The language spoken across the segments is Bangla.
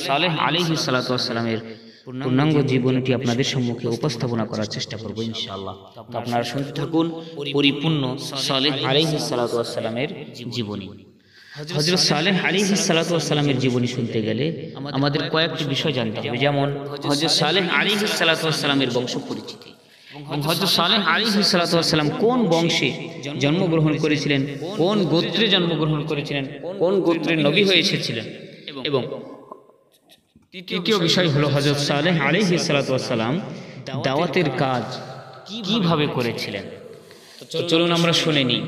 সালেহ আলাইহিস সালাতু ওয়াস সালামের পূর্ণাঙ্গ জীবনটি আপনাদের সম্মুখে উপস্থাপনা করার চেষ্টা করব ইনশাআল্লাহ। তো আপনারা শুনতে থাকুন পরিপূর্ণ সালেহ আলাইহিস সালাতু ওয়াস সালামের জীবনী। হযরত সালেহ আলাইহিস সালাতু ওয়াস সালামের জীবনী শুনতে গেলে আমাদের কয়েকটি বিষয় জানতে হবে, যেমন হযরত সালেহ আলাইহিস সালাতু ওয়াস সালামের বংশ পরিচিতি এবং হযরত সালেহ আলাইহিস সালাতু ওয়াস সালাম কোন বংশে জন্মগ্রহণ করেছিলেন, কোন গোত্রে জন্মগ্রহণ করেছিলেন, কোন গোত্রের নবী হয়ে এসেছিলেন। এবং তৃতীয় বিষয় হলো হযরত সালেহ আলাইহিস সালাতু ওয়াস সালাম দাওয়াতের কাজ কিভাবে করেছিলেন। তো চলুন আমরা শুনে নিই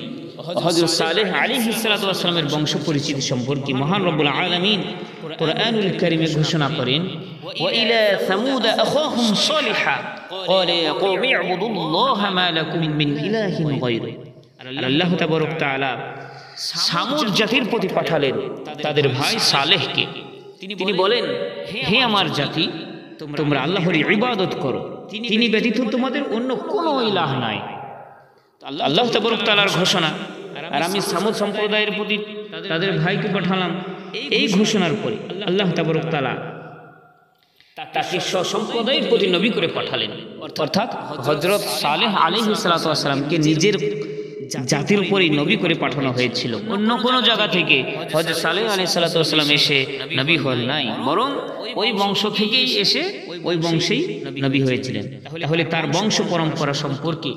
হযরত সালেহ আলাইহিস সালাতু ওয়াস সালামের বংশ পরিচিতি সম্পর্কে। মহান রব্বুল আলামিন কুরআনুল কারীমে ঘোষণা করেন, ওয়া ইলা সামুদ আখাহুম সালিহা ক্বালা ইয়া কওমি ইবুদুল্লাহা মা লাকুম মিন ইলাহিন গায়রু। আল্লাহ তাবারক তাআলা সামুদ জাতির প্রতি পাঠালেন তাদের ভাই সালেহকে। তিনি বলেন, হে আমার জাতি, তোমরা আল্লাহর ইবাদত করো, তিনি ব্যতীত তোমাদের অন্য কোনো ইলাহ নাই। আল্লাহ তাবারক তাআলার ঘোষণা, আর আমি সামুদ সম্প্রদায়ের প্রতি তাদের ভাইকে পাঠালাম। এই ঘোষণার পরে আল্লাহ তাবারক তাআলা তাকে সম্প্রদায়ের প্রতি নবী করে পাঠালেন, অর্থাৎ হযরত সালেহ আলাইহিস সালাতু ওয়াস সালামকে নিজের জাতির উপরই নবী করে পাঠানো হয়েছিল। অন্য কোনো জায়গা থেকে হযরত সালেহ আলাইহিস সালাতু ওয়াস সালাম এসে নবী হন নাই, বরং ওই বংশ থেকেই এসে ওই বংশেই নবী হয়েছিলেন। তাহলে তার বংশ পরম্পরা সম্পর্কে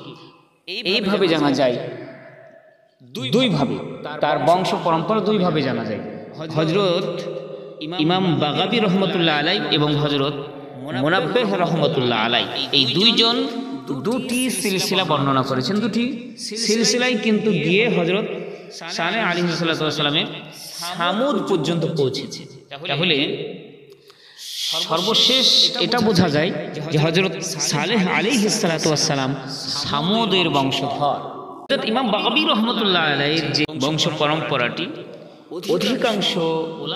এইভাবে জানা যায়, দুইভাবে তার বংশ পরম্পরা দুইভাবে জানা যায়। হযরত ইমাম বাগাবী রহমতুল্লাহ আলাই এবং হযরত মুনাব্বিহ রহমতুল্লাহ আলাই এই দুইজন দুটি সিলসিলা বর্ণনা করেছেন। দুটি সিলসিলাই কিন্তু গিয়ে হযরত সালেহ আলাইহিস সালাতু ওয়াস সালামের সামুদ পর্যন্ত পৌঁছেছে। তাহলে সর্বশেষ এটা বোঝা যায় যে হযরত সালেহ আলাইহিস সালাতু ওয়াস সালাম সামুদের বংশধর। ইমাম বাগাবী রহমতুল্লাহ আলাইহির যে বংশ পরম্পরাটি অধিকাংশ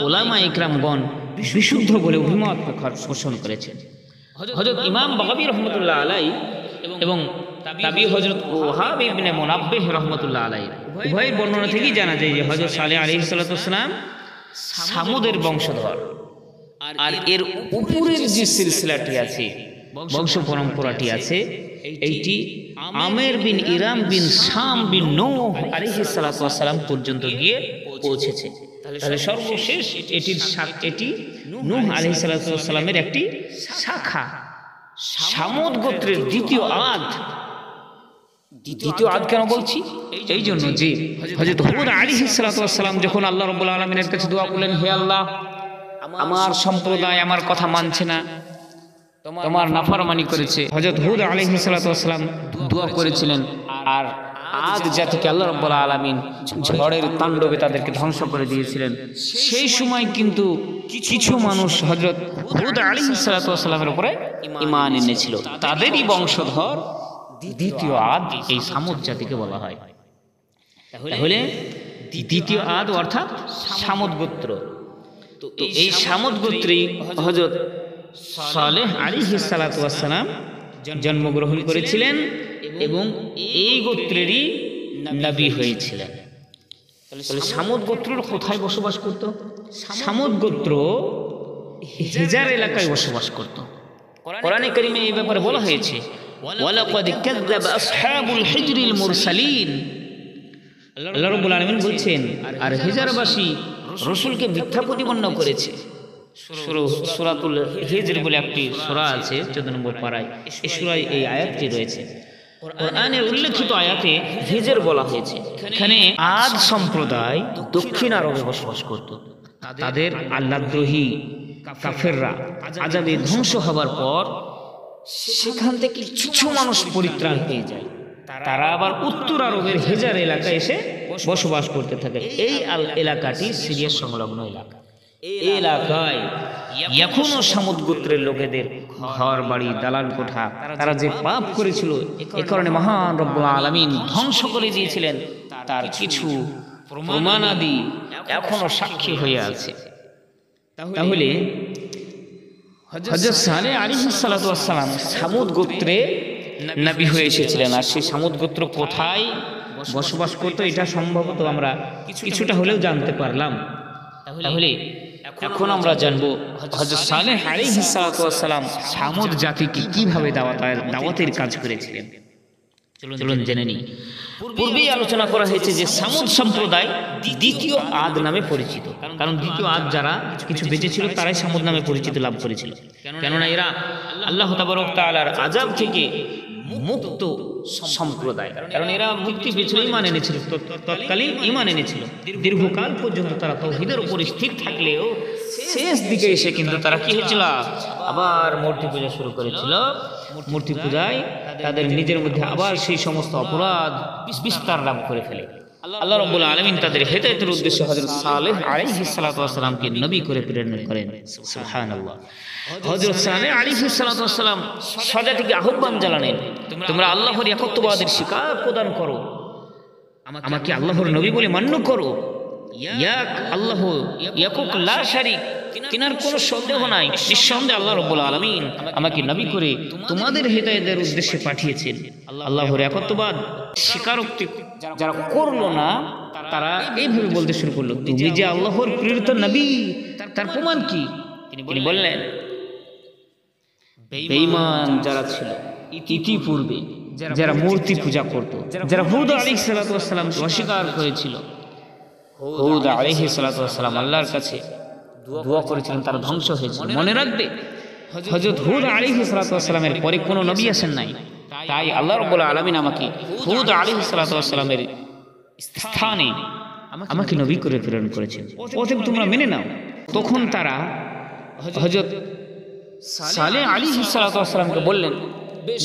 উলামা ইকরামগণ বিশুদ্ধ বলে অভিমত পোষণ করেছেন। হযরত ইমাম বাগাবী রহমতুল্লাহ আলাইহি এবং তাবি হযরত ওয়াহাব ইবনে মুনাব্বিহ রহমতুল্লাহ আলাইহি উভয়ের বর্ণনা থেকেই জানা যায় যে হযরত সালেহ আলাইহিস সালাতু ওয়াস সালাম সামুদের বংশধর। আর এর উপরের যে সিলসিলাটি আছে, বংশ পরম্পরাটি আছে, এইটি আমের বিন ইরাম বিন শাম বিন নূহ আলাইহিস সালাতু ওয়াস সালাম পর্যন্ত গিয়ে পৌঁছেছে। তাহলে সর্বশেষ এটি নূহ আলাইহিস সালাতু ওয়াস সালামের একটি শাখা, সামুদ গোত্রের দ্বিতীয় আদ। দ্বিতীয় আদ কেন বলছি? এই জন্য যে হযরত হুদ আলাইহিস সালাতু ওয়াস সালাম যখন আল্লাহ রাব্বুল আলামিনের কাছে দোয়া করলেন, হে আল্লাহ, আমার সম্প্রদায় আমার কথা মানছে না, তোমার নাফরমানি করেছে। হযরত হুদ আলাইহিস সালাতু ওয়াস সালাম দোয়া করেছিলেন, আর আদ জাতিকে আল্লাহ রাব্বুল আলামিন ঝড়ের তাণ্ডবে তাদেরকে ধ্বংস করে দিয়েছিলেন। সেই সময় কিন্তু কিছু মানুষ হযরত হুদ আলাইহিস সালাতু ওয়াস সালামের উপরে ঈমান এনেছিল। তাদেরই বংশধর দ্বিতীয় আদ এই সামুদ জাতিকে বলা হয়। তাহলে দ্বিতীয় আদ অর্থাৎ সামুদ গোত্র। তো এই সামুদ গোত্রেই হযরত সালেহ আলাইহিস সালাতু ওয়াস সালাম জন্মগ্রহণ করেছিলেন এবং এই গোত্রেরই নবী হয়েছিলেন। তাহলে সামুদ গোত্র কোথায় বসবাস করত? সামুদ গোত্র হিজার এলাকায় বসবাস করত। কোরআনে কারীমে এই ব্যাপারে বলা হয়েছে, ওয়ালাকাদ কাযযাবা আসহাবুল হিজরিল মুরসালিন। আল্লাহ রাব্বুল আলামিন বলছেন, আর হিজারবাসী রাসূলকে মিথ্যা প্রতিপন্ন করেছে। সূরাতুল হিজর বলে একটি সূরা আছে 14 নম্বর পারায়, এই সূরায় এই আয়াতটি রয়েছে। কোরআনের উল্লেখিত আয়াতে হিজর বলা হয়েছে। এখানে আদ সম্প্রদায় দক্ষিণ আরবে বসবাস করত। তাদের আল্লাহদ্রোহী কাফেররা আযাবে ধ্বংস হবার পর সেখান থেকে কিছু মানুষ পরিত্রাণ পেয়ে যায়। তারা আবার উত্তর আরবের হিজার এলাকায় এসে বসবাস করতে থাকে। এই এলাকাটি সিরিয়া সংলগ্ন এলাকা। এই এলাকায় এখনো সামুদ গোত্রের লোকেদের ঘর বাড়ি দালান কোঠা, তারা যে পাপ করেছিল এ কারণে মহান রব্বুল আলামিন ধ্বংস করে দিয়েছিলেন, তার কিছু প্রমাণাদি এখনো সাক্ষী হয়ে আছে। তাহলে হযরত সালেহ আলাইহিস সালাতু ওয়াস সালাম সামুদ গোত্রে নবী হয়ে এসেছিলেন। আর সেই সামুদ গোত্র কোথায় বসবাস করতো এটা সম্ভবত আমরা কিছুটা হলেও জানতে পারলাম। তাহলে এখন আমরা জানবো হযরত সালেহ আলাইহিস সালাতু ওয়াস সালাম সামুদ জাতিকে কিভাবে দাওয়াতের কাজ করেছিলেন। চলুন জেনে নিই। পূর্বেই আলোচনা করা হয়েছে যে সামুদ সম্প্রদায় দ্বিতীয় আদ নামে পরিচিত, কারণ দ্বিতীয় আদ যারা কিছু বেঁচে ছিল তারাই সামুদ নামে পরিচিত লাভ করেছিল। কেননা এরা আল্লাহ তাবারক ওয়া তাআলার আযাব থেকে মুক্ত সম্প্রদায়, কারণ এরা মুক্তি পেছনে ঈমান এনেছিল, তৎকালীন ঈমান এনেছিল। দীর্ঘকাল পর্যন্ত তারা তাওহীদের উপর স্থির থাকলেও শেষ দিকে এসে কিন্তু তারা কি হয়েছিল, আবার মূর্তি পূজা শুরু করেছিল। মূর্তি পূজায় তাদের নিজের মধ্যে আবার সেই সমস্ত অপরাধ বিস্তার লাভ করে ফেলে। আল্লাহ রাব্বুল আলামিন তাদের হেদায়েতের উদ্দেশ্যে হযরত সালেহ আলাইহিস সালাতু ওয়াস সালামকে নবী করে প্রেরণ করেন। সুবহানাল্লাহ। হযরত সালেহ আলাইহিস সালাতু ওয়াস সালাম সজাতিকে আহ্বান জানালেন, তোমরা আল্লাহর একত্ববাদের স্বীকার প্রদান করো, আমাকে আল্লাহর নবী বলে মান্য করো। ইয়াক আল্লাহ ইয়াকুক লা শারিক, তিনার কোনো সন্দেহ নাই, নিঃসন্দেহে আল্লাহ রাব্বুল আলামিন আমাকে নবী করে তোমাদের হেদায়েতের উদ্দেশ্যে পাঠিয়েছেন। আল্লাহর একত্ববাদ স্বীকারোক্তি যারা করলো না তারা এইভাবে বলতে শুরু করলো, তুমি যে আল্লাহর প্রেরিত নবী, তার প্রমাণ কি? তিনি বললেন, বেঈমান যারা ছিল ইতিপূর্বে, যারা মূর্তি পূজা করত, যারা হুদ আলাইহিস সালাতু ওয়াস সালামকে অস্বীকার করেছিল, হুদ আলাইহিস সালাতু ওয়াস সালাম আল্লাহর কাছে দোয়া করেছিলেন, তারা ধ্বংস হয়েছিল। মনে রাখবে হযরত হুদ আলাইহিস সালাতু ওয়াস সালামের পরে কোনো নবী আসেন নাই, তাই আল্লাহ রাব্বুল আলামিন আমাকে হুদ আলাইহিস সালাতু ওয়াস সালামের স্থানে আমাকে নবী করে প্রেরণ করেছেন, অতএব তোমরা মেনে নাও। তখন তারা হযরত সালেহ আলাইহিস সালাতু ওয়াস সালামকে বললেন,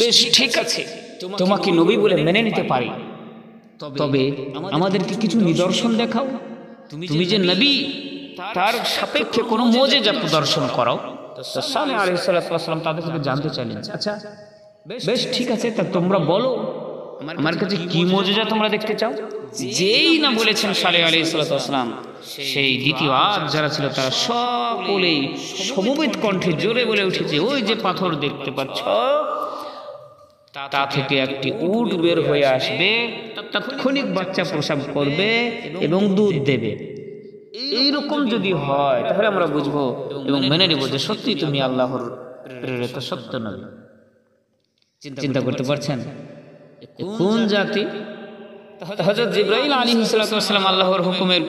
বেশ ঠিক আছে, তোমাকে নবী বলে মেনে নিতে পারি, তবে আমাদেরকে কিছু নিদর্শন দেখাও। তুমি যে নবী তার সাপেক্ষে কোনো মুজিজা প্রদর্শন করো। তো সালেহ আলাইহিস সালাতু ওয়াস সালাম তাদের থেকে জানতে চাইলেন, আচ্ছা বেশ ঠিক আছে, তা তোমরা বলো আমার কাছে কি মুজিজা তোমরা দেখতে চাও। যেই না বলেছেন সালেহ আলাইহিস সালাতু ওয়াস সালাম, সেই দ্বিতীয় আদ যারা ছিল তারা সকলেই সমবেত কণ্ঠে জোরে বলে উঠেছে, ওই যে পাথর দেখতে পাচ্ছ, তা থেকে একটি উট বের হয়ে আসবে, তাৎক্ষণিক বাচ্চা প্রসব করবে এবং দুধ দেবে। এইরকম যদি হয় তাহলে আমরা বুঝবো এবং মেনে নেব যে সত্যি তুমি আল্লাহর প্রেরিত সত্য নবী। চিন্তা করতে পারছেন কোন জাতি? হযরত জিবরাইল আলাইহিস সালাতু ওয়াস সালাম আল্লাহর হুকুমের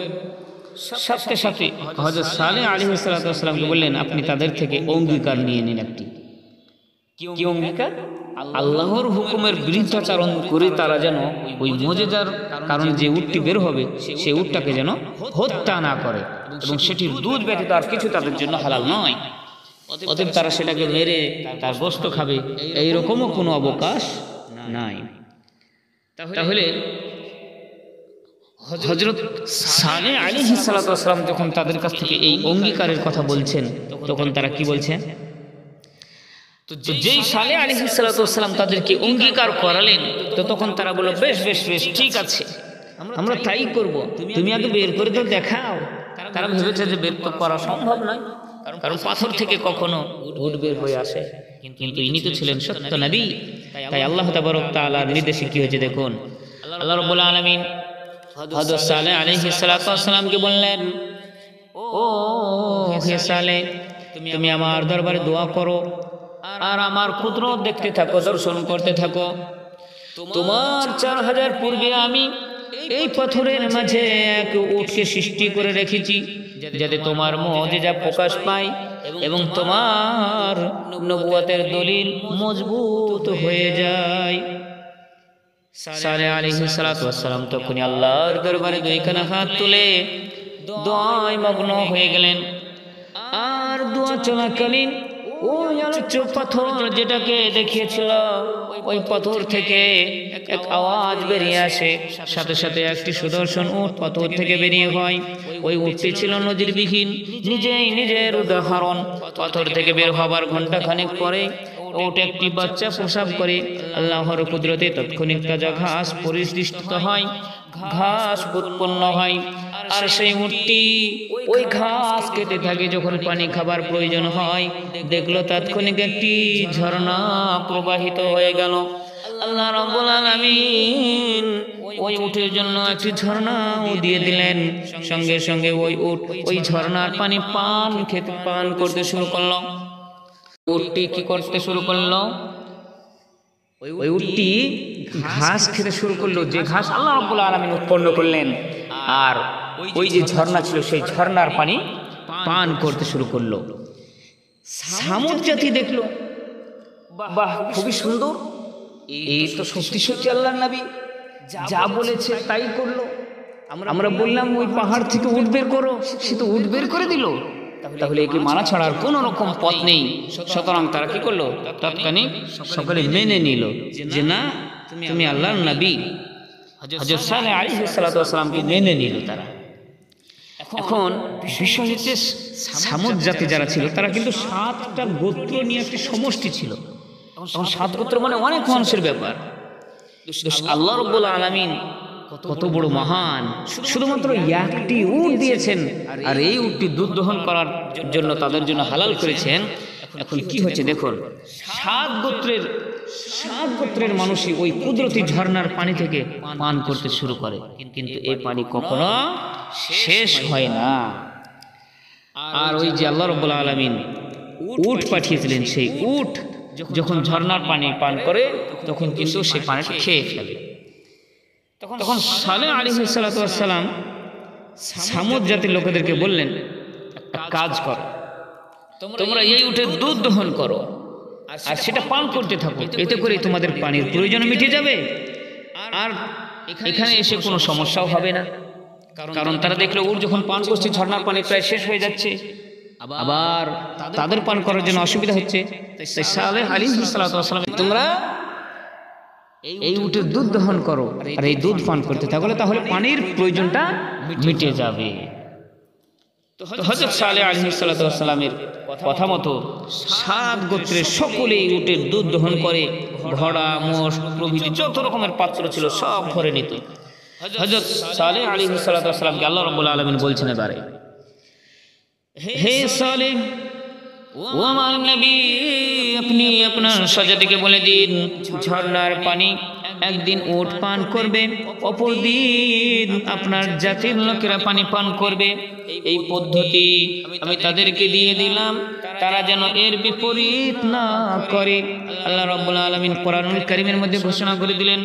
সাথে সাথে হযরত সালেহ আলাইহিস সালাতু ওয়াস সালামকে বললেন, আপনি তাদের থেকে অঙ্গীকার নিয়ে নিন। একটি কি অঙ্গীকার? আল্লাহর হুকুমের বিরুদ্ধাচরণ করে তারা যেন ওই মুজিজার কারণে যে উটটি বের হবে সেই উটটাকে যেন হত্যা না করে, এবং সেটির দুধ ব্যতীত আর কিছু তাদের জন্য হালাল নয়। অতএব তারা সেটাকে মেরে তার গোশত খাবে, এইরকমও কোনো অবকাশ নাই। তাহলে হযরত সালেহ আলাইহিস সালাতু ওয়াস সালাম যখন তাদের কাছ থেকে এই অঙ্গীকারের কথা বলছেন, তখন তারা কি বলছেন? তো যেই সালেহ আলাইহিস সালাতু ওয়াস সালাম তাদেরকে অঙ্গীকার করালেন, তো তখন তারা বলল, বেশ বেশ বেশ ঠিক আছে, আমরা তাই করব, তুমি আগে বের করে তো দেখাও। তারা ভেবেছে যে বের তো করা সম্ভব নয়, কারণ পাথর থেকে কখনো উট বের হয়ে আসে, কিন্তু ইনি তো ছিলেন সত্য নবী। তাই আল্লাহ তাবারক তাআলার নির্দেশে কি হয়েছে দেখুন, আল্লাহ রাব্বুল আলামিন হযরত সালেহ আলাইহিস সালাতু ওয়াস সালামকে বললেন, ও হে সালেহ, তুমি আমার দরবারে দোয়া করো আর আমার কুদরত দেখতে থাকো, দর্শন করতে থাকো। তোমার 4000 পূর্বে আমি এই পাথরের মাঝে এক উটকে সৃষ্টি করে রেখেছি, যাতে তোমার মুজিজা প্রকাশ পায় এবং তোমার নবুয়তের দলিল মজবুত হয়ে যায়। সালেহ আলাইহিস সালাতু ওয়াস সালাম তখনই আল্লাহর দরবারে দুইখানা হাত তুলে দোয়ায় মগ্ন হয়ে গেলেন। আর দোয়া চলাকালীন ওই আলোচ্য পাথর যেটাকে দেখিয়েছিল, ওই পাথর থেকে এক আওয়াজ বেরিয়ে আসে, সাথে সাথে একটি সুদর্শন উট পাথর থেকে বেরিয়ে হয়। ওই উটটি ছিল নজিরবিহীন, নিজেই নিজের উদাহরণ। পাথর থেকে বের হবার ঘণ্টাখানেক পরে উট একটি বাচ্চা প্রসব করে। আল্লাহর কুদরতে তাৎক্ষণিক তাজা ঘাস পরিসৃষ্ট হয়, ঘাস উৎপন্ন হয়, আর সেই উটটি ওই ঘাস খেতে থাকে। যখন পানি খাবার প্রয়োজন হয়, দেখলো তাৎক্ষণিক একটি ঝর্ণা প্রবাহিত হয়ে গেল। আল্লাহ রাব্বুল আলামিন ওই উটের জন্য একটি ঝর্ণাও দিয়ে দিলেন। সঙ্গে সঙ্গে ওই উট ওই ঝর্ণার পানি পান করতে শুরু করলো। উটটি কি করতে শুরু করলো? ওই উটটি ঘাস খেতে শুরু করলো, যে ঘাস আল্লাহ রাব্বুল আলামিন উৎপন্ন করলেন। আর ওই যে ঝর্ণা ছিল সেই ঝর্ণার পানি পান করতে শুরু করলো। সামুদ জাতি দেখলো, বাহ, খুবই সুন্দর, এই তো সত্যি সত্যি আল্লাহর নবী যা বলেছে তাই করলো। আমরা বললাম ওই পাহাড় থেকে উট বের করো, সে তো উট বের করে দিল। তাহলে একে মানা ছাড়ার কোনো রকম পথ নেই। সুতরাং তারা কি করলো? তৎক্ষণিক সকলে মেনে নিল যে না, তুমি আল্লাহর নবী। হযরত সালেহ আলাইহিস সালাতু ওয়াস সালামকে মেনে নিল তারা। এখন বিষয় হচ্ছে, সামুদ জাতি যারা ছিল তারা কিন্তু 7টা গোত্র নিয়ে একটি সমষ্টি ছিল। তখন 7 গোত্র মানে অনেক মানুষের ব্যাপার। আল্লাহ রাব্বুল আলামিন কত বড় মহান, শুধুমাত্র একটি উট দিয়েছেন, আর এই উটটি দুধ দহন করার জন্য তাদের জন্য হালাল করেছেন। এখন কি হচ্ছে দেখুন, 7 গোত্রের মানুষই ওই কুদরতি ঝর্ণার পানি থেকে পান করতে শুরু করে, কিন্তু এই পানি কখনো শেষ হয় না। আর ওই যে আল্লাহ রাব্বুল আলামিন উট পাঠিয়েছিলেন, সেই উট যখন ঝর্ণার পানি পান করে তখন কিন্তু সেই পানিটা খেয়ে ফেলে। তখন সালেহ আলাইহিস সালাতু ওয়াস সালাম সামুদ জাতির লোকেদেরকে বললেন, একটা কাজ করো, তোমরা এই উটের দুধ দহন করো আর সেটা পান করতে থাকো, এতে করে তোমাদের পানির প্রয়োজন মিটে যাবে, আর এখানে এসে কোনো সমস্যাও হবে না। কারণ তারা দেখলো উট যখন পান করছে ঝর্ণার পানি প্রায় শেষ হয়ে যাচ্ছে, আবার তাদের পান করার জন্য অসুবিধা হচ্ছে। তাই সালেহ আলাইহিস সালাতু ওয়াস সালাম, তোমরা এই উটের দুধ দহন করো আর এই দুধ পান করতে থাকলে তাহলে পানির প্রয়োজনটা মিটে যাবে। তো হযরত সালেহ আলাইহিস সালাতু ওয়াস সালামের কথা মতো 7 গোত্রের সকলে উটের দুধ দহন করে ঘোড়া, মোষ প্রভৃতি যত রকমের পাত্র ছিল সব ভরে নিত। হযরত সালেহ আলাইহিস সালাতু ওয়াস সালামকে আল্লাহ রাব্বুল আলামিন বলছেন, এবারে হে সালেহ, ও আমার নবী, আপনি আপনার সাজাতিকে বলে দিন ঝর্ণার পানি একদিন উট পান করবে, অপর দিন আপনার জাতির লোকেরা পানি পান করবে। এই পদ্ধতি আমি তাদেরকে দিয়ে দিলাম, তারা যেন এর বিপরীত না করে। আল্লাহ রাব্বুল আলামিন কোরআনুল কারীমের মধ্যে ঘোষণা করে দিলেন,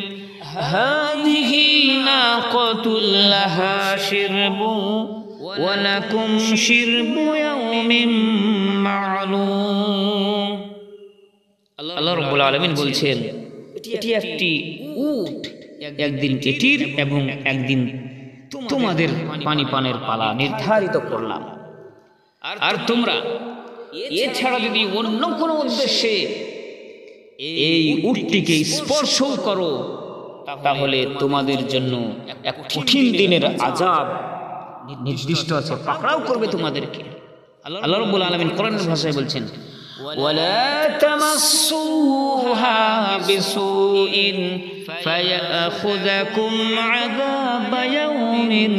হাযিহি নাকাতুল লাহা শিরবু ওয়া লাকুম শিরবু ইয়াউমিন মা'লুম। আল্লাহ রাব্বুল আলামিন বলছেন, এটি একটি উট, একদিন এটির এবং একদিন তোমাদের পানি পানের পালা নির্ধারিত করলাম। আর তোমরা এছাড়া যদি অন্য কোনো উদ্দেশ্যে এই উটটিকে স্পর্শ করো তাহলে তোমাদের জন্য এক কঠিন দিনের আযাব নির্দিষ্ট আছে, পাকড়াও করবে তোমাদেরকে। আল্লাহ রাব্বুল আলামিন কোরআনের ভাষায় বলছেন, ওয়ালা তামাসসুহা বিসুইন ফায়াখুযাকুম আযাব ইয়াউমিন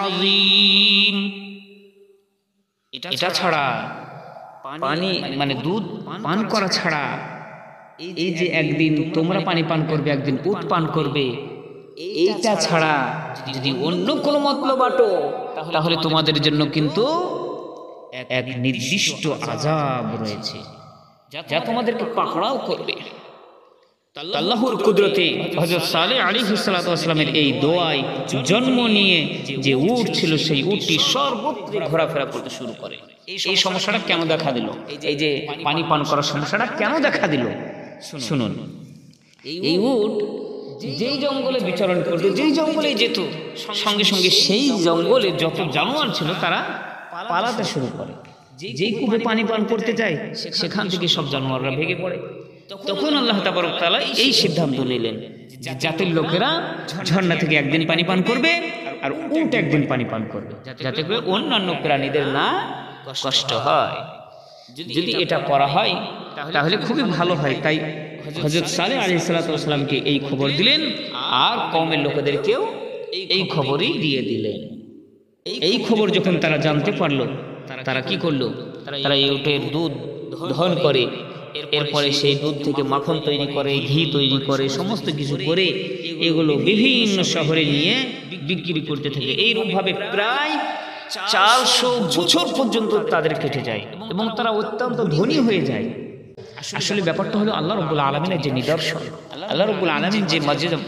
আযীম। এটা ছাড়া পানি মানে দুধ পান করা ছাড়া, এই যে একদিন তোমরা পানি পান করবে, একদিন উট পান করবে, এইটা ছাড়া যদি অন্য কোনো মতলব আটো তাহলে তোমাদের জন্য কিন্তু এক নির্দিষ্ট আযাব রয়েছে, যা তোমাদেরকে পাকড়াও করবে। আল্লাহর কুদরতে হযরত সালেহ আলাইহিস সালাতু ওয়াস সালামের এই দোয়ায় জন্ম নিয়ে যে উট ছিল, সেই উটটি সর্বত্র ঘোরাফেরা করতে শুরু করে। এই সমস্যাটা কেন দেখা দিল? এই যে পানি পান করার সমস্যাটা কেন দেখা দিল শুনুন। এই উট যেই জঙ্গলে বিচরণ করত, যেই জঙ্গলে যেত, সঙ্গে সঙ্গে সেই জঙ্গলে যত জানোয়ার ছিল তারা পালাতে শুরু করে। যেই কূপে পানি পান করতে যায় সেখান থেকে সব জানোয়াররা ভেগে পড়ে। তখন আল্লাহ তাবারক তাআলা এই সিদ্ধান্ত নিলেন, জাতির লোকেরা ঝর্ণা থেকে একদিন পানি পান করবে আর উট একদিন পানি পান করবে, যাতে করে অন্যান্য প্রাণীদের না কষ্ট হয়। যদি এটা করা হয় তাহলে খুবই ভালো হয়। তাই হযরত সালেহ আলাইহিস সালাতু ওয়াস সালামকে এই খবর দিলেন, আর কওমের লোকেদেরকেও এই খবরই দিয়ে দিলেন। এই খবর যখন তারা জানতে পারলো, তারা কি করলো? তারা এই উটের দুধ দহন করে এরপরে সেই দুধ থেকে মাখন তৈরি করে, ঘি তৈরি করে, সমস্ত কিছু করে এগুলো বিভিন্ন শহরে নিয়ে বিক্রি করতে থাকে। এইরূপভাবে প্রায় 400 বছর পর্যন্ত তাদের কেটে যায় এবং তারা অত্যন্ত ধনী হয়ে যায়। আসলে ব্যাপারটা হলো আল্লাহ রাব্বুল আলামিনের যে নিদর্শন, আল্লাহ রাব্বুল আলামিন যে মর্যাদা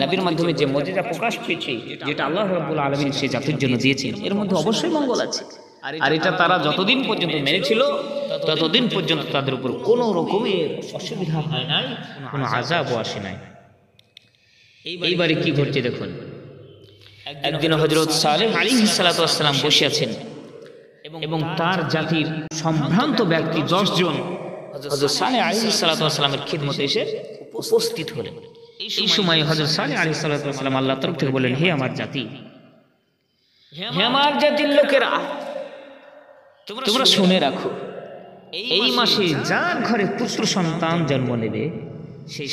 নবীর মাধ্যমে যে মর্যাদা প্রকাশ পেয়েছে, যেটা আল্লাহ রাব্বুল আলামিন সেই জাতির জন্য দিয়েছেন, এর মধ্যে অবশ্যই মঙ্গল আছে। আর এটা তারা যতদিন পর্যন্ত মেনেছিল ততদিন পর্যন্ত তাদের উপর কোনো রকমের অসুবিধা হয় নাই, কোনো আযাবও আসে নাই। এইবারে কি ঘটছে দেখুন। একদিন হযরত সালেহ আলাইহিস সালাতু ওয়াস সালাম বসে আছেন এবং তার জাতির সম্ভ্রান্ত ব্যক্তি 10 জন হযরত সালেহ আলাইহিস সালাতু ওয়াস সালামের খিদমতে এসে উপস্থিত হলেন। এই সময় হযরত সালেহ আলাইহিস সালাতু ওয়াস সালাম আল্লাহর তরফ থেকে বললেন, হে আমার জাতি, হে আমার জাতির লোকেরা, তোমরা শুনে রাখো, এই মাসে যার ঘরে পুত্র সন্তান জন্ম নেবে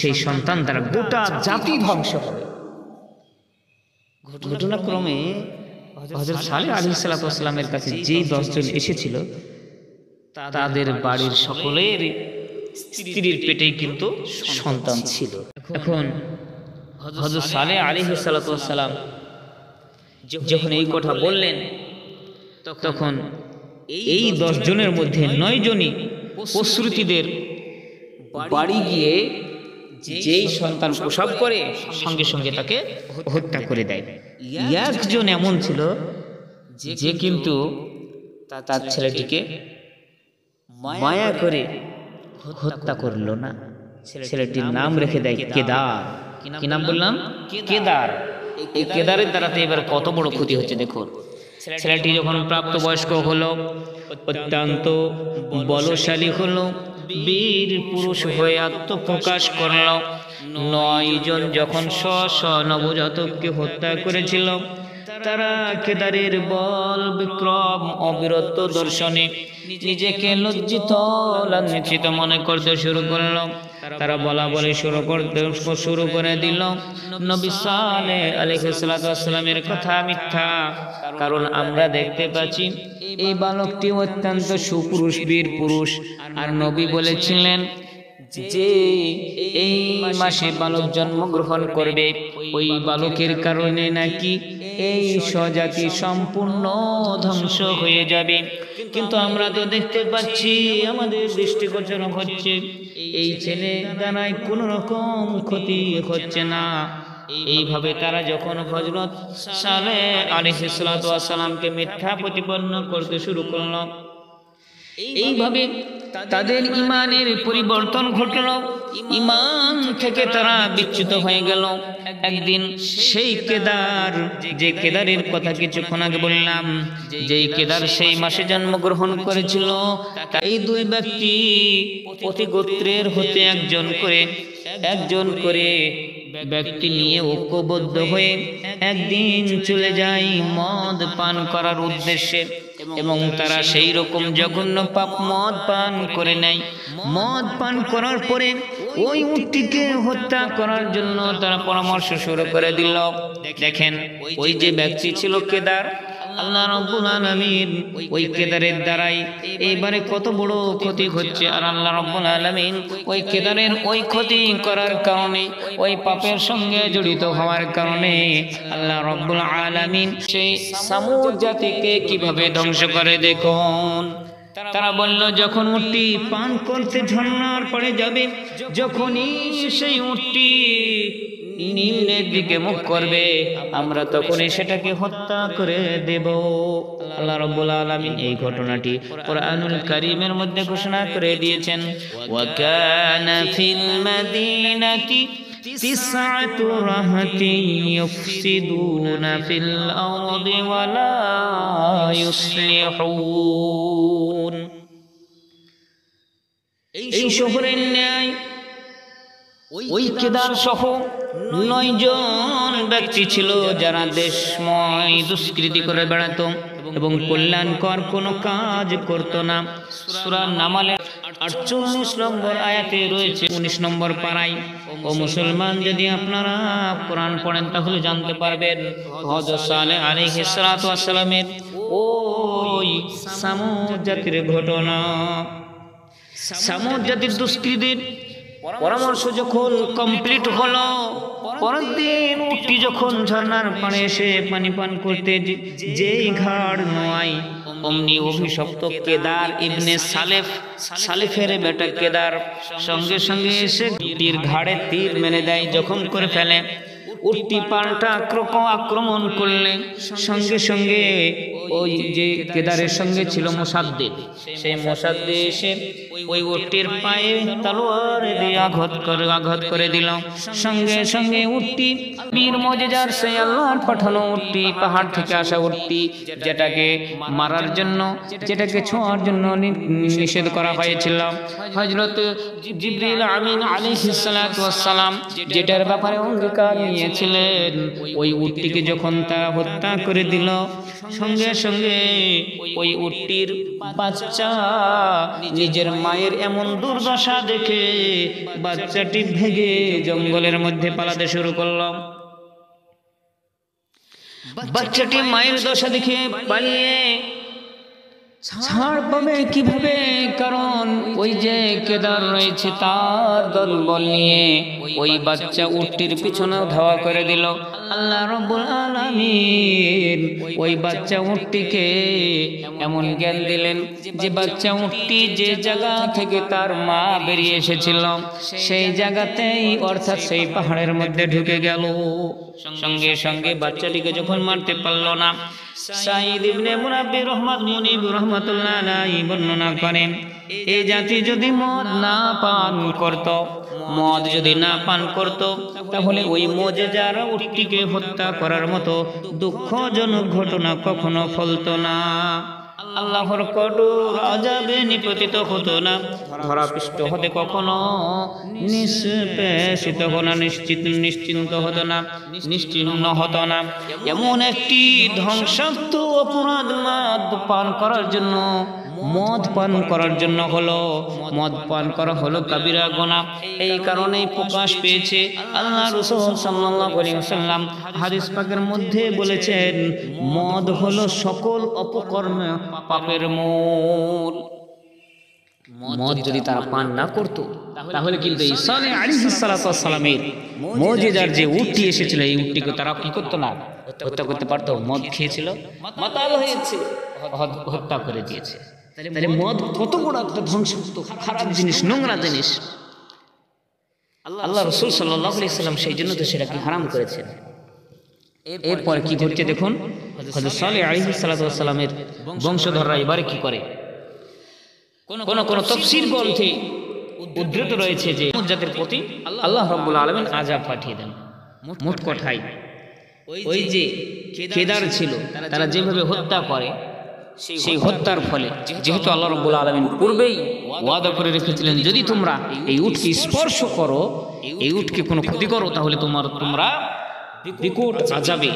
সেই সন্তান দ্বারা গোটা জাতি ধ্বংস হবে। ঘটনাক্রমে হযরত সালেহ আলাইহিস সালাতু ওয়াস সালামের কাছে যেই 10 জন এসেছিল তাদের বাড়ির সকলের স্ত্রীর পেটেই কিন্তু সন্তান ছিল। এখন হযরত সালেহ আলাইহিস সালাতু ওয়াস সালাম যখন এই কথা বললেন, তখন এই 10 জনের মধ্যে 9 জনই প্রসূতিদের বাড়ি গিয়ে যেই সন্তান প্রসব করে সঙ্গে সঙ্গে তাকে হত্যা করে দেয়। একজন এমন ছিল যে কিন্তু তার ছেলেটিকে মায়া করে হত্যা করল না। ছেলেটির নাম রেখে দেয় কেদার। কি নাম বললাম? কেদার। এই কেদারের দ্বারাতে এবার কত বড় ক্ষতি হচ্ছে দেখুন। ছেলেটি যখন প্রাপ্তবয়স্ক হলো, অত্যন্ত বলশালী হলো, বীর পুরুষ হয়ে আত্মপ্রকাশ করল। 9 জন যখন স্ব নবজাতককে হত্যা করেছিল, তারা কেদারের বল বিক্রম অবিরত দর্শনে নিজেকে লজ্জিত লাঞ্ছিত মনে করতে শুরু করল। তারা বলা বলে শুরু করে দিল, নবী সালেহ আলাইহিস সালাতু ওয়াস সালামের কথা মিথ্যা। কারণ আমরা দেখতে পাচ্ছি এই বালকটি অত্যন্ত সুপুরুষ, বীর পুরুষ, আর নবী বলেছিলেন যে এই মাসে বালক জন্মগ্রহণ করবে, ওই বালকের কারণে নাকি এই স্বজাতি সম্পূর্ণ ধ্বংস হয়ে যাবে। কিন্তু আমরা তো দেখতে পাচ্ছি, আমাদের দৃষ্টিগোচর হচ্ছে এই ছেলে দ্বারায় কোনো রকম ক্ষতি হচ্ছে না। এইভাবে তারা যখন হযরত সালেহ আলাইহিস সালাতু ওয়াস সালামকে মিথ্যা প্রতিপন্ন করতে শুরু করল, এইভাবে তাদের ঈমানের পরিবর্তন ঘটল। ঈমান থেকে তারা বিচ্যুত হয়ে গেল। একদিন সেই কেদার, যে কেদারের কথা কিছুক্ষণ আগে বললাম, যেই কেদার সেই মাসে জন্মগ্রহণ করেছিল, এই 2 ব্যক্তি প্রতি গোত্রের হতে একজন করে ব্যক্তি নিয়ে ঐক্যবদ্ধ হয়ে একদিন চলে যায় মদ পান করার উদ্দেশ্যে, এবং তারা সেই রকম জঘন্য পাপ মদ পান করে নেয়। মদ পান করার পরে ওই উটটিকে হত্যা করার জন্য তারা পরামর্শ শুরু করে দিল। দেখেন, ওই যে ব্যক্তি ছিল কেদার, আল্লাহ রাব্বুল আলামিন ওই কেদারের দ্বারাই এইবারে কত বড় ক্ষতি হচ্ছে। আর আল্লাহ রাব্বুল আলামিন ওই কেদারের ওই ক্ষতি করার কারণে, ওই পাপের সঙ্গে জড়িত হওয়ার কারণে আল্লাহ রাব্বুল আলামিন সেই সামুদ জাতিকে কিভাবে ধ্বংস করে দেখুন। তারা বলল, যখন উটটি পান করতে ঝর্ণার পরে যাবে, যখনই সেই উটটি নিম্নের দিকে মুখ করবে, আমরা তখনই সেটাকে হত্যা করে দেব। আল্লাহ রাব্বুল আলামিন এই ঘটনাটি কুরআনুল কারীমের মধ্যে ঘোষণা করে দিয়েছেন, ওয়া কানা ফিল মাদিনাতি তিসআতু রাহতিন ইউফসিদুনা ফিল আরদি ওয়া লা ইউসলিহুন। এই শহরের ন্যায় ওই কেদার সহ 9 জন ব্যক্তি ছিল যারা দেশময় দুষ্কৃতি করে বেড়াতো এবং কল্যাণকর কোনো কাজ করত না। সূরা নামালের 48 নম্বর আয়াতে রয়েছে, 19 নম্বর পারায়। ও মুসলমান, যদি আপনারা কোরআন পড়েন তাহলে জানতে পারবেন হযরত সালেহ আলাইহিস সালাতু ওয়াস সালামের ওই সামুদ জাতির ঘটনা। সামুদ জাতির দুষ্কৃতীর পরামর্শ যখন কমপ্লিট হলো, পরের দিন উটটি যখন ঝর্ণার পাড়ে এসে পানি পান করতে যেই ঘাড় নোয়ায়, অমনি অভিশপ্ত কেদার ইবনে সালেফের বেটা কেদার সঙ্গে সঙ্গে এসে তীর ঘাড়ে তীর মেরে দেয়, জখম করে ফেলে। উটটি পাল্টা আক্রমণ করলে সঙ্গে সঙ্গে ওই যে কেদারের সঙ্গে ছিল মোসাদ্দেদ, সেই মোসাদ্দেদ এসে ওই উটটির পায়ে তলোয়ার দিয়ে আঘাত করে দিল। সঙ্গে সঙ্গে উটটি বীর মুজিজার সেই আল্লাহর পাঠানো উটটি, পাহাড় থেকে আসা উটটি, যেটাকে মারার জন্য, যেটাকে ছোঁয়ার জন্য নিষেধ করা হয়েছিল, হযরত জিবরিল আমিন আলাইহিস সালাতু ওয়াস সালাম যেটার ব্যাপারে অঙ্গীকার নিয়েছিলেন, ওই উটটিকে যখন তারা হত্যা করে দিল, সঙ্গে সঙ্গে ওই উটটির বাচ্চা নিজের মায়ের এমন দুর্দশা দেখে বাচ্চাটি ভেগে জঙ্গলের মধ্যে পালাতে শুরু করলো। বাচ্চাটি মায়ের দশা দেখে পালিয়ে ছাড় পাবে কিভাবে? কারণ ওই যে কেদার রয়েছে তার দলবল নিয়ে ওই বাচ্চা উটটির পিছনে ধাওয়া করে দিল। আল্লাহ রাব্বুল আলামিন ওই বাচ্চা উটটিকে এমন জ্ঞান দিলেন যে বাচ্চা উটটি যে জায়গা থেকে তার মা বেরিয়ে এসেছিল সেই জায়গাতেই, অর্থাৎ সেই পাহাড়ের মধ্যে ঢুকে গেল। সঙ্গে সঙ্গে বাচ্চাটিকে যখন মারতে পারল না, সাঈদ ইবনে মুনাব্বির রাহমাতুল্লাহ আলাইহি বর্ণনা করেন, এই জাতি যদি মদ না পান করত তাহলে ওই মুজিজার উটটিকে হত্যা করার মতো দুঃখজনক ঘটনা কখনো ফলত না। আল্লাহর কঠোর আযাবে নিপতিত হতো না, ধরাপৃষ্ঠ হতে কখনো নিষ্পেষিত হতো না, নিশ্চিন্ত হতো না, নিশ্চিহ্ন হতো না। এমন একটি ধ্বংসাত্মক অপরাধ মদ পান করা হলো কাবিরা গুনাহ। এই কারণেই প্রকাশ পেয়েছে আল্লাহ রাসূল সাল্লাল্লাহু আলাইহি ওয়াসাল্লাম হাদিস পাকের মধ্যে বলেছেন, মদ হলো সকল অপকর্ম পাপের মূল। মদ যদি তারা পান না করত তাহলে কিন্তু ঈসা আলাইহিস সালাতু ওয়াস সালামের মুজিজার যে উটটি এসেছিল, এই উটটিকে তারা কি করতো না, হত্যা করতে পারতো। মদ খেয়েছিল, মাতাল হয়েছে, হত্যা করে দিয়েছে। তাহলে মদ কত বড় একটা ধ্বংসাত্মক খারাপ জিনিস, নোংরা জিনিস। আল্লাহ রাসূল সাল্লাল্লাহু আলাইহি ওয়াসাল্লাম সেই জন্য তো সেটাকে হারাম করেছেন। এরপর কি ঘটছে দেখুন, হযরত সালেহ আলাইহিস সালাতু ওয়াস সালামের বংশধররা এবারে কি করে। কোন তাফসীর গ্রন্থে উদ্ধৃত রয়েছে যে জাতির প্রতি আল্লাহ রাব্বুল আলামিন আযাব পাঠিয়ে দেন। মোট কথায় ওই যে কেদার ছিল, তারা যেভাবে হত্যা করে, সেই হত্যার ফলে যেহেতু আল্লাহ রাব্বুল আলামিন পূর্বেই ওয়াদা করে রেখেছিলেন, যদি তোমরা এই উটকে স্পর্শ করো, এই উটকে কোনো ক্ষতি করো, তাহলে তোমরা বিকট আযাবে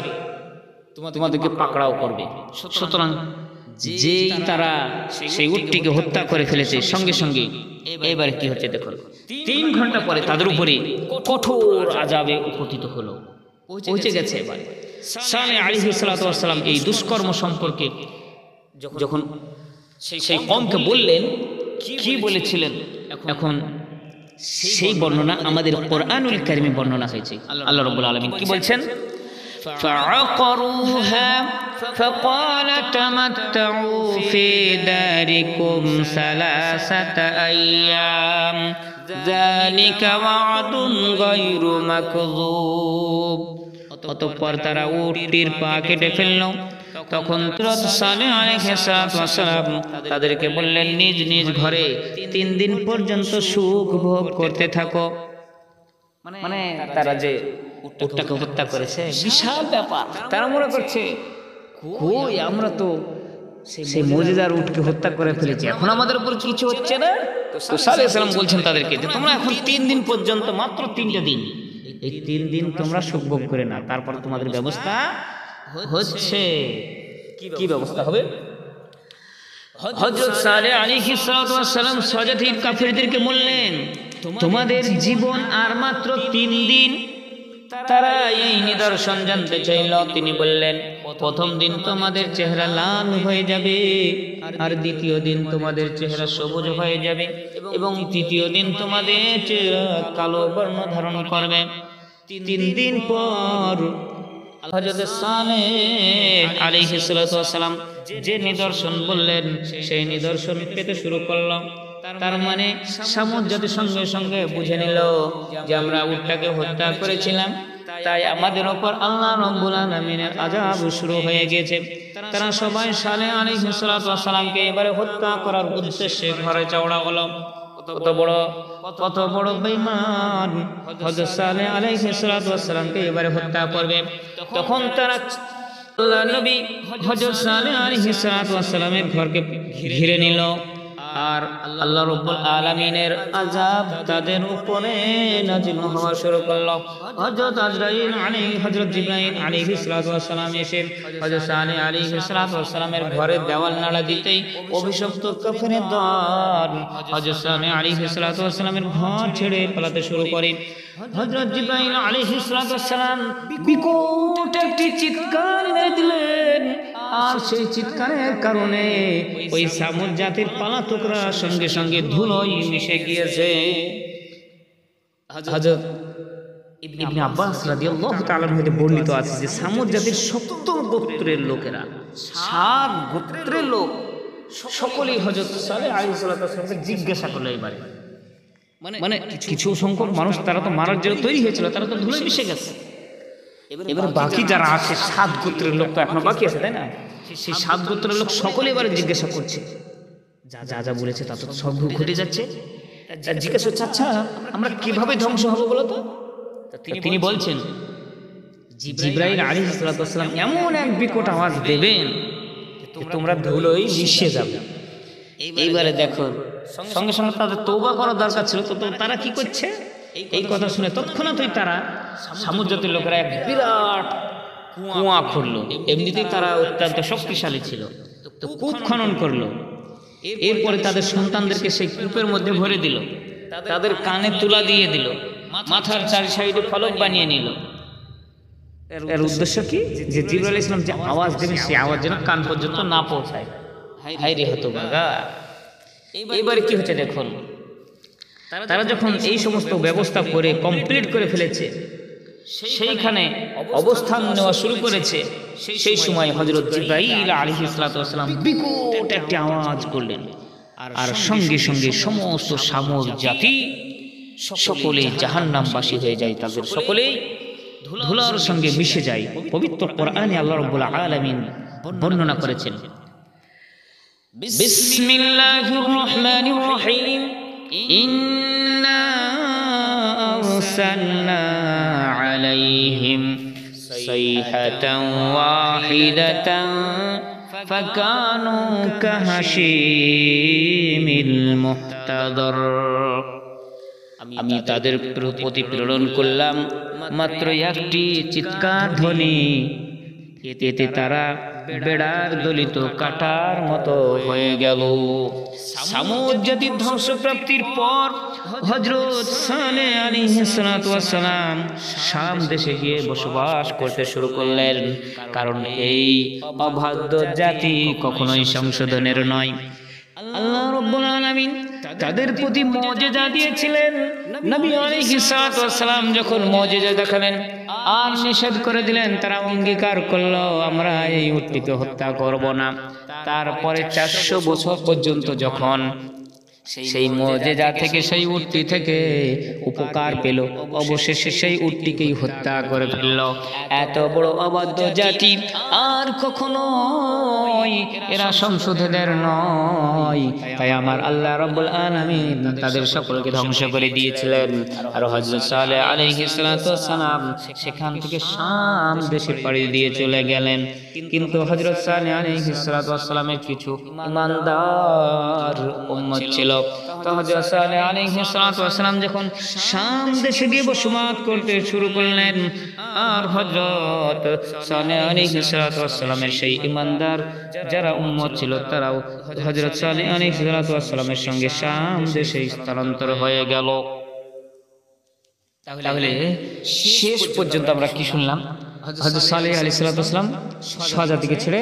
তোমাদেরকে পাকড়াও করবে। সুতরাং যে তারা সেই উটটিকে হত্যা করে ফেলেছে, সঙ্গে সঙ্গে এবারে কি হচ্ছে দেখুন, 3 ঘন্টা পরে তাদের উপরে কঠোর আযাবে উপস্থিত হলো, পৌঁছে গেছে। এবার সালেহ আলাইহিস সালাতু ওয়াস সালাম এই দুষ্কর্ম সম্পর্কে যখন সেই কওমকে বললেন, কি বলেছিলেন, এখন সেই বর্ণনা আমাদের কোরআনুল কারীমে বর্ণনা হয়েছে। আল্লাহ রাব্বুল আলামিন কি বলছেন, فعقروها فقال تمتعوا في داركم 3 أيام ذلك وعد غير مكذوب। অতঃপর তারা উটটির পা কেটে ফেলল। তখন সালেহ আলাইহিস সালাম তাদেরকে বললেন, নিজ নিজ ঘরে 3 দিন পর্যন্ত সুখ ভোগ করতে থাকো। মানে তারা যে উটটাকে হত্যা করেছে, বিশাল ব্যাপার। তারা মনে করছে, কই আমরা তো সেই মুজিজার উটকে হত্যা করে ফেলেছি, এখন আমাদের উপর কিছু হচ্ছে না। তো সালেহ সালাম বলছেন তাদেরকে যে তোমরা এখন 3 দিন পর্যন্ত, মাত্র 3টা দিন, এই 3 দিন তোমরা সুখ ভোগ করে না, তারপর তোমাদের ব্যবস্থা হচ্ছে। কি ব্যবস্থা হবে? হযরত সালেহ আলাইহিস সালাম সজাতির কাফিরদেরকে বললেন, তোমাদের জীবন আর মাত্র 3 দিন। তারা এই নিদর্শন জানতে চাইল। তিনি বললেন, প্রথম দিন তোমাদের চেহারা লাল হয়ে যাবে, আর দ্বিতীয় দিন তোমাদের চেহারা সবুজ হয়ে যাবে, এবং তৃতীয় দিন তোমাদের চেহারা কালো বর্ণ ধারণ করবে। 3 দিন পর হযরত সালেহ আলাইহিস সালাম যে নিদর্শন বললেন সেই নিদর্শন পেতে শুরু করল। তার মানে সামুদ জাতি সঙ্গে সঙ্গে বুঝে নিল যে আমরা উটটাকে হত্যা করেছিলাম, তাই আমাদের উপর আল্লাহ রাব্বুল আলামিনের আযাব শুরু হয়ে গেছে। তারা সবাই সালেহ আলাইহিস সালামকে এবারে হত্যা করার উদ্দেশ্যে ঘরে চওড়া হলো। কত বড় বেঈমান হযরত সালেহ আলাইহিস সালামকে এবারে হত্যা করবে। তখন তারা আল্লাহ নবী হযরত সালেহ আলাইহিস সালামের ঘরকে ঘিরে নিল, আর আল্লাহ রাব্বুল আলামিনের আযাব তাদের উপরে নাযিল হওয়া শুরু করলো। হযরত জিবরাইল আলাইহিস সালাম এসে হযরত সালেহ আলাইহিস সালামের ঘরের দেওয়াল নাড়া দিতেই অভিশপ্ত কাফেরের দল হযরত সালেহ আলাইহিস সালামের ঘর ছেড়ে পালাতে শুরু করে। হযরত জিবরাইল আলাইহিস সালাম বিকট একটি চিৎকার মেরে দিলেন, আর সেই চিৎকারের কারণে ওই সামুদ জাতির পালাতকরা সঙ্গে সঙ্গে ধুলোয় মিশে গিয়েছে। হযরত ইবনে আব্বাস রাদিয়াল্লাহু তাআলা হতে বর্ণিত আছে যে সামুদ জাতির 70 গোত্রের লোকেরা, 7 গোত্রের লোক সকলেই হযরত সালেহ আলাইহিস সালামকে জিজ্ঞাসা করলো এবারে, মানে কিছু সংখ্যক মানুষ তারা তো মারার জন্য তৈরি হয়েছিল, তারা তো ধুলোয় মিশে গেছে। এবারে বাকি যারা আছে 7 গোত্রের লোক তো এখনো বাকি আছে, তাই না? সেই 7 গোত্রের লোক সকলে এবারে জিজ্ঞাসা করছে, যা যা বলেছে তা তো সব ঘটে যাচ্ছে। জিজ্ঞাসা করছে, আচ্ছা আমরা কিভাবে ধ্বংস হবো বলো তো? তিনি বলছেন জিবরাইল আলাইহিস সালাম এমন এক বিকট আওয়াজ দেবেন তোমরা ধুলোয় মিশে যাবে। এইবারে দেখো সঙ্গে সঙ্গে তাদের তওবা করার দরকার ছিল, তো তারা কি করছে? এই কথা শুনে তৎক্ষণাৎই তারা সামুদ জাতির লোকেরা এক বিরাট কুয়া খুঁড়লো। এমনিতেই তারা অত্যন্ত শক্তিশালী ছিল, তো কূপ খনন করলো। এরপরে তাদের সন্তানদেরকে সেই কূপের মধ্যে ভরে দিল, তাদের কানে তুলা দিয়ে দিল, মাথার 4 সাইডে ফলক বানিয়ে নিল। এর উদ্দেশ্য কি? যে জিবরাইল আলাইহিস সালাম যে আওয়াজ দেবে সেই আওয়াজ যেন কান পর্যন্ত না পৌঁছায়। হায় রে হতভাগা! এবারে কি হচ্ছে দেখুন, তারা যখন এই সমস্ত ব্যবস্থা করে কমপ্লিট করে ফেলেছে, সেইখানে অবস্থান নেওয়া শুরু করেছে, সেই সময় হযরত জিবরাইল আলাইহিস সালাম বিকট একটি আওয়াজ করলেন, আর সঙ্গে সঙ্গে সমস্ত সামুদ জাতি সকলে জাহান্নামবাসী হয়ে যায়, তাদের সকলেই ধুলার সঙ্গে মিশে যায়। পবিত্র কোরআনে আল্লাহ রাব্বুল আলামিন বর্ণনা করেছেন, বিসমিল্লাহির রহমানির রহিম, ইন্না আরসালনা আলাইহিম সাইহাতান ওয়াহিদাতান ফাকানু কাহাশিমিল মুহতাদর। আমি তাদের প্রতি প্রেরণ করলাম মাত্র একটি চিৎকার ধ্বনি, এতে তারা বেড়ার দলিত কাটার মতো হয়ে গেল। সামুদ জাতির ধ্বংসপ্রাপ্তির পর হযরত সালেহ আলাইহিস সালাম শাম দেশে গিয়ে বসবাস করতে শুরু করলেন, কারণ এই অবাধ্য জাতি কখনোই সংশোধনের নয়। আল্লাহ রাব্বুল আলামিন তাদের প্রতি মুজিজা দিয়েছিলেন। নবী আলাইহিস সালাম যখন মুজিজা দেখালেন আর নিষেধ করে দিলেন, তারা অঙ্গীকার করলো আমরা এই উটটিকে হত্যা করব না। তারপরে 400 বছর পর্যন্ত যখন সেই মুজিজা থেকে, সেই উটটি থেকে উপকার পেল, অবশেষে সেই উটটিকেই হত্যা করে ফেলল। এত বড় অবাধ্য জাতি আর কখনোই এরা সংশোধনের নয়, তাই আমার আল্লাহ রাব্বুল আলামিন তাদের সকলকে ধ্বংস করে দিয়েছিলেন। আর হযরত সালেহ আলাইহিস সালাম সেখান থেকে শাম দেশে পাড়ি দিয়ে চলে গেলেন। কিন্তু হযরত সালেহ আলাইহিস সালামের কিছু ঈমানদার উম্মত ছিল, তো হযরত সালেহ আলাইহিস সালাম যখন শাম দেশে গিয়ে বসবাস করতে শুরু করলেন, আর হযরত সালেহ আলাইহিস সালামের সেই ঈমানদার যারা উম্মত ছিল তারাও হযরত সালেহ আলাইহিস সালামের সঙ্গে শাম দেশে স্থানান্তর হয়ে গেল। তাহলে শেষ পর্যন্ত আমরা কি শুনলাম? হযরত সালেহ আলাইহিস সালাম স্বজাতিকে ছেড়ে,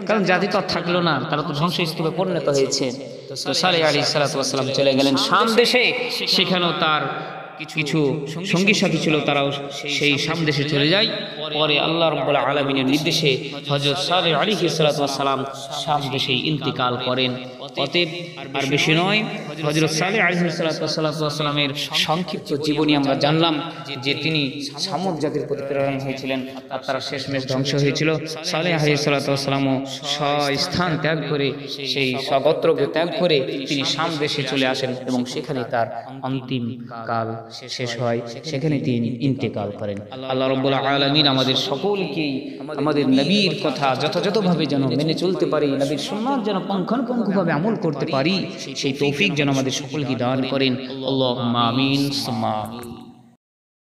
কারণ জাতি তো আর থাকলো না, তারা তো ধ্বংসস্তূপে পরিণত হয়েছে। তো সালেহ আলাইহিস সালাম চলে গেলেন শাম দেশে। সেখানেও তার কিছু সঙ্গী সাথী ছিল, তারাও সেই শাম দেশে চলে যায়। পরে আল্লাহ রাব্বুল আলামিনের নির্দেশে হযরত সালেহ আলাইহিস সালাম শাম দেশে ইন্তিকাল করেন। অতএব আর বেশি নয়, হযরত সালেহ আলাইহিস সালামের সংক্ষিপ্ত জীবনী আমরা জানলাম যে তিনি সামুদ জাতির প্রতি প্রেরণ হয়েছিলেন আর তারা শেষমেশ ধ্বংস হয়েছিল। সালেহ আলাইহিস সালামও স্থান ত্যাগ করে, সেই স্বগোত্রকে ত্যাগ করে তিনি শাম দেশে চলে আসেন এবং সেখানে তার অন্তিম কাল শেষ হয়, সেখানে তিনি ইন্তেকাল করেন। আল্লাহ রাব্বুল আলামিন আমাদের সকলকেই আমাদের নবীর কথা যথাযথভাবে যেন মেনে চলতে পারি, নবীর সুন্নাত যেন পুঙ্খানুপুঙ্খভাবে আমল করতে পারি, সেই তৌফিক যেন আমাদের সকলকে দান করেন। আল্লাহুম্মা আমিন সুম্মা আমিন।